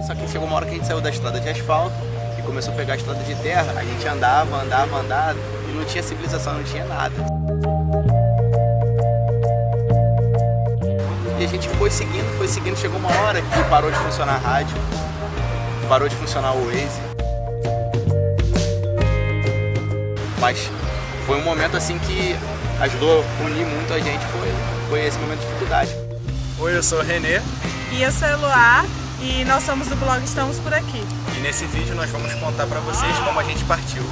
só que chegou uma hora que a gente saiu da estrada de asfalto e começou a pegar a estrada de terra. A gente andava e não tinha civilização, não tinha nada. E a gente foi seguindo, chegou uma hora que parou de funcionar a rádio, parou de funcionar o Waze. Mas foi um momento assim que ajudou a unir muito a gente, foi esse momento de dificuldade. Oi, eu sou o Renê. E eu sou a Eloá e nós somos do blog Estamos Por Aqui. E nesse vídeo nós vamos contar pra vocês como a gente partiu.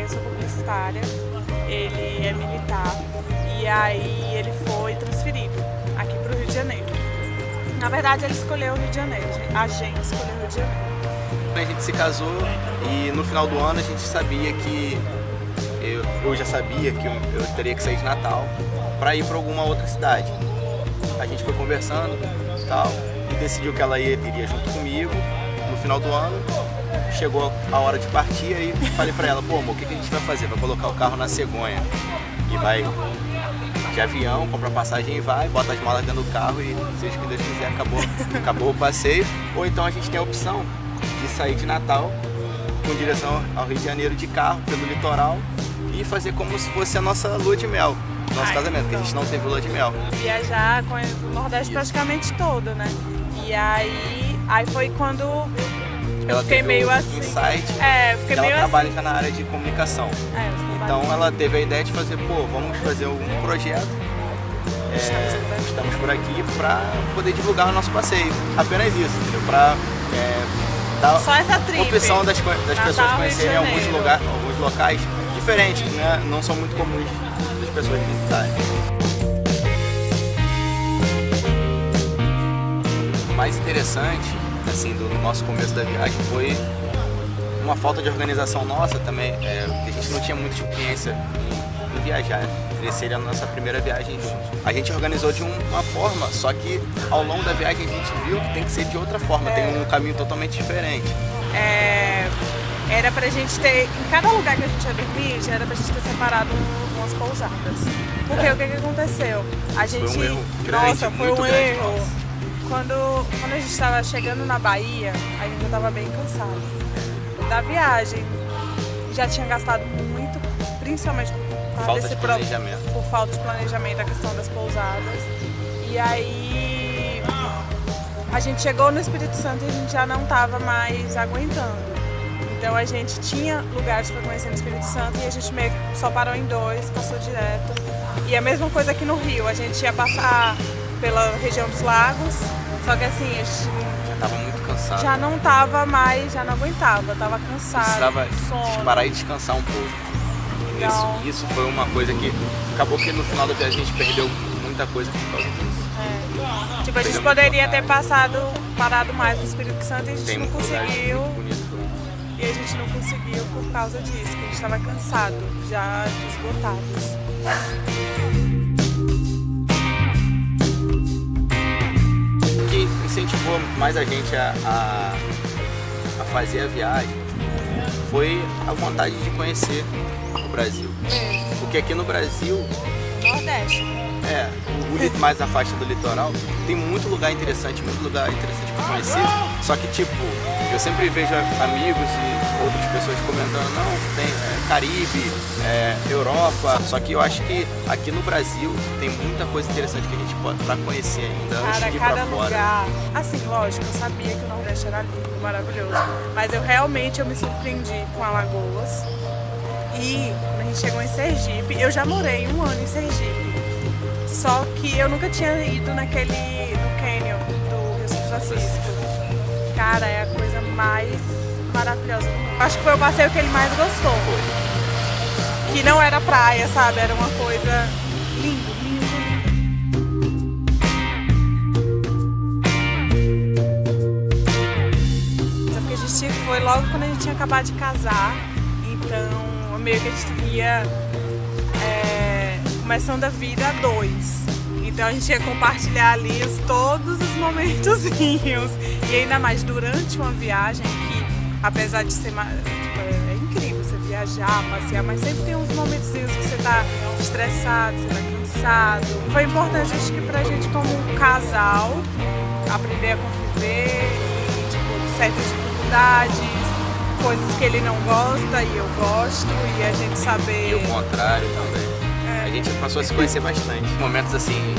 Eu sou publicitária, ele é militar e aí ele foi transferido aqui pro Rio de Janeiro. Na verdade ele escolheu o Rio de Janeiro, a gente escolheu o Rio de Janeiro. A gente se casou e no final do ano a gente sabia que eu já sabia que eu teria que sair de Natal para ir para alguma outra cidade. A gente foi conversando e tal e decidiu que ela iria junto comigo. No final do ano chegou a hora de partir e falei para ela, pô amor, o que a gente vai fazer? Vai colocar o carro na cegonha e vai de avião, compra passagem e vai, bota as malas dentro do carro e seja o que Deus quiser, acabou o passeio. Ou então a gente tem a opção de sair de Natal com direção ao Rio de Janeiro de carro, pelo litoral e fazer como se fosse a nossa lua de mel, nosso casamento, porque a gente não teve lua de mel. Viajar com o Nordeste praticamente todo, né? E aí foi quando ela fiquei meio assim. Insight, fiquei ela meio trabalha assim. já na área de comunicação. Então Então ela teve a ideia de fazer, vamos fazer um projeto. Estamos por aqui para poder divulgar o nosso passeio. Apenas isso, entendeu? Para dar só essa trip. Opção das pessoas conhecerem alguns locais diferentes, né? Não são muito comuns das pessoas visitarem. O mais interessante, assim, do nosso começo da viagem foi uma falta de organização nossa também, porque a gente não tinha muita experiência em viajar. Seria a nossa primeira viagem juntos. A gente organizou de uma forma, só que ao longo da viagem a gente viu que tem que ser de outra forma, tem um caminho totalmente diferente. Era pra gente ter, em cada lugar que a gente ia dormir, já era pra gente ter separado umas pousadas. Porque o que aconteceu? A gente, foi um erro grande, nossa, foi muito um grande, erro. nossa. Quando a gente estava chegando na Bahia, a gente já estava bem cansado da viagem. Já tinha gastado muito, principalmente por falta de planejamento. Por falta de planejamento, a questão das pousadas. E aí a gente chegou no Espírito Santo e a gente já não estava mais aguentando. Então a gente tinha lugares para conhecer no Espírito Santo e a gente meio que só parou em 2, passou direto. E a mesma coisa aqui no Rio, a gente ia passar pela região dos lagos, só que assim, a gente já estava muito cansado. Já não estava mais, já não aguentava, estava cansado. Precisava sono. parar e descansar um pouco. Então, isso foi uma coisa que acabou que no final da viagem a gente perdeu muita coisa por causa disso. Tipo, a gente poderia ter parado mais no Espírito Santo e a gente não conseguiu. E a gente não conseguiu por causa disso, que a gente estava cansado, já esgotados. O que incentivou mais a gente a fazer a viagem foi a vontade de conhecer o Brasil. Porque aqui no Brasil, Nordeste. Mais na faixa do litoral, tem muito lugar interessante para conhecer. Só que tipo, eu sempre vejo amigos e outras pessoas comentando, não, tem Caribe, Europa. Só que eu acho que aqui no Brasil tem muita coisa interessante que a gente pode para conhecer ainda antes de ir pra fora. Lugar. Assim, lógico, eu sabia que o Nordeste era lindo, maravilhoso. Mas eu realmente me surpreendi com Alagoas. E quando a gente chegou em Sergipe, eu já morei 1 ano em Sergipe. Só que eu nunca tinha ido no Canyon do Rio São Francisco. Cara, é a coisa mais maravilhosa do mundo. Acho que foi o passeio que ele mais gostou. Que não era praia, sabe? Era uma coisa linda, Só que a gente foi logo quando a gente tinha acabado de casar. Então, meio que a gente ia começando a vida a 2. Então a gente ia compartilhar ali todos os momentozinhos. E ainda mais durante uma viagem que, apesar de ser é incrível você viajar. viajar, passear, mas sempre tem uns momentos que você tá estressado, você tá cansado. Foi importante, acho que pra gente como um casal, aprender a conviver e, tipo, certas dificuldades, coisas que ele não gosta e eu gosto, e a gente saber... E o contrário também. A gente passou a se conhecer bastante. Momentos assim,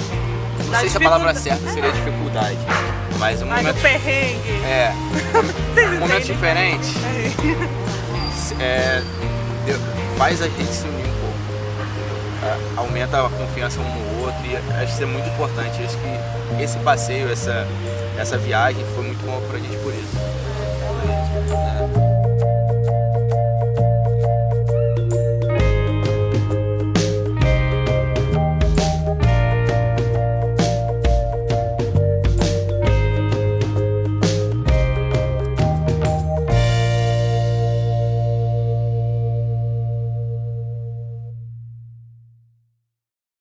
não sei se a palavra certa seria dificuldade, mas um Mas momento... no perrengue. Momentos diferentes faz a gente se unir um pouco. Aumenta a confiança um no outro e acho que isso é muito importante. Acho que esse passeio, essa viagem foi muito bom pra gente por isso.